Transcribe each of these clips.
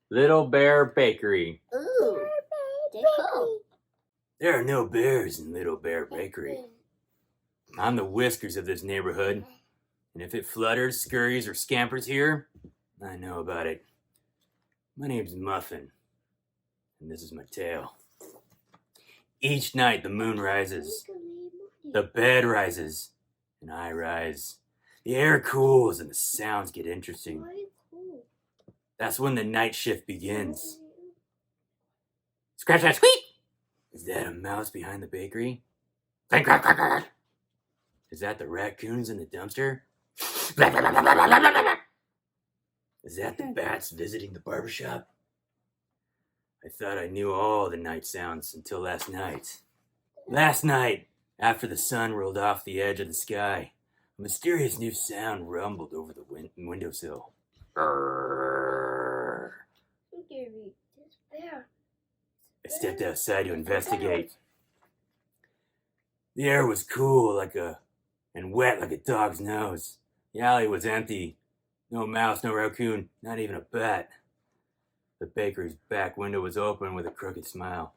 Little Bear Bakery. Ooh, they're cool. There are no bears in Little Bear Bakery. I'm the whiskers of this neighborhood, and if it flutters, scurries, or scampers here, I know about it. My name's Muffin, and this is my tail. Each night the moon rises, the bed rises, and I rise. The air cools and the sounds get interesting. That's when the night shift begins. Scratch, scratch, squeak! Is that a mouse behind the bakery? Clank, clank, clank, clank. Is that the raccoons in the dumpster? Is that the bats visiting the barbershop? I thought I knew all the night sounds until last night. Last night, after the sun rolled off the edge of the sky, a mysterious new sound rumbled over the windowsill. Grrr. I stepped outside to investigate. The air was cool and wet like a dog's nose. The alley was empty. No mouse, no raccoon, not even a bat. The bakery's back window was open with a crooked smile.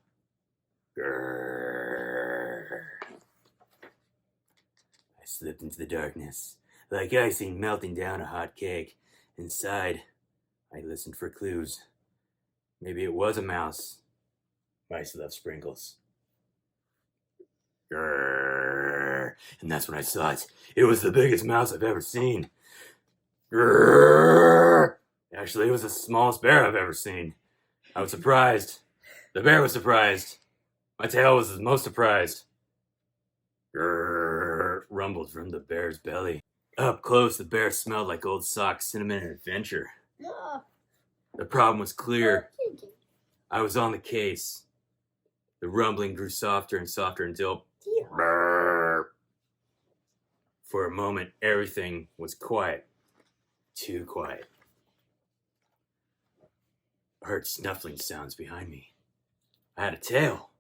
Grrr. I slipped into the darkness, like icing melting down a hot cake. Inside, I listened for clues. Maybe it was a mouse. Mice love sprinkles. Grrr. And that's when I saw it. It was the biggest mouse I've ever seen. Grrr. Actually, it was the smallest bear I've ever seen. I was surprised. The bear was surprised. My tail was the most surprised. Grrr. Rumbled from the bear's belly. Up close, the bear smelled like old socks, cinnamon, and adventure. The problem was clear. I was on the case. The rumbling grew softer and softer until... Brrr. For a moment, everything was quiet. Too quiet. I heard snuffling sounds behind me. I had a tail.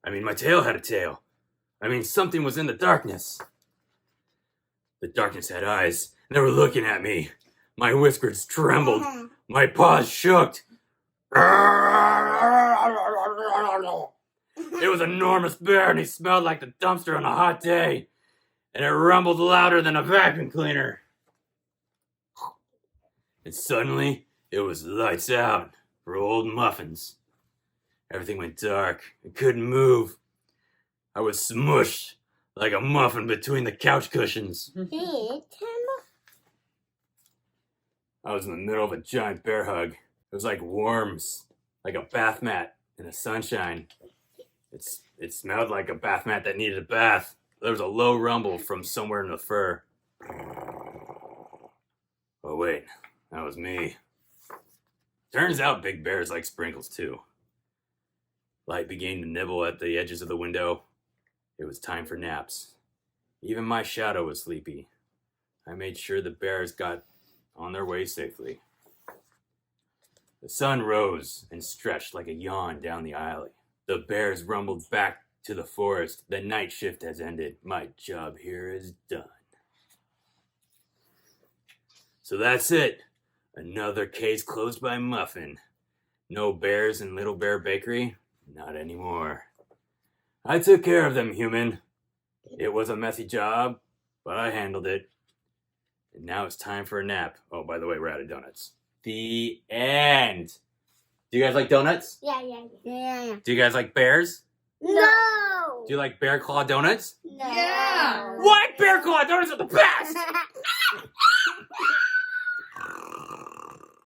My tail had a tail. Something was in the darkness. The darkness had eyes, and they were looking at me. My whiskers trembled. My paws shook. It was an enormous bear, and he smelled like the dumpster on a hot day. And it rumbled louder than a vacuum cleaner. And suddenly, it was lights out for old Muffins. Everything went dark. I couldn't move. I was smushed like a muffin between the couch cushions. I was in the middle of a giant bear hug. It was like worms, like a bath mat in the sunshine. It smelled like a bath mat that needed a bath. There was a low rumble from somewhere in the fur. Oh wait, that was me. Turns out big bears like sprinkles too. Light began to nibble at the edges of the window. It was time for naps. Even my shadow was sleepy. I made sure the bears got on their way safely. The sun rose and stretched like a yawn down the alley. The bears rumbled back to the forest. The night shift has ended. My job here is done. So that's it. Another case closed by Muffin. No bears in Little Bear Bakery? Not anymore. I took care of them, human. It was a messy job, but I handled it. And now it's time for a nap. Oh, by the way, we're out of donuts. The end. Do you guys like donuts? Yeah. Do you guys like bears? No. Do you like bear claw donuts? No. Yeah. What? Bear claw donuts are the best!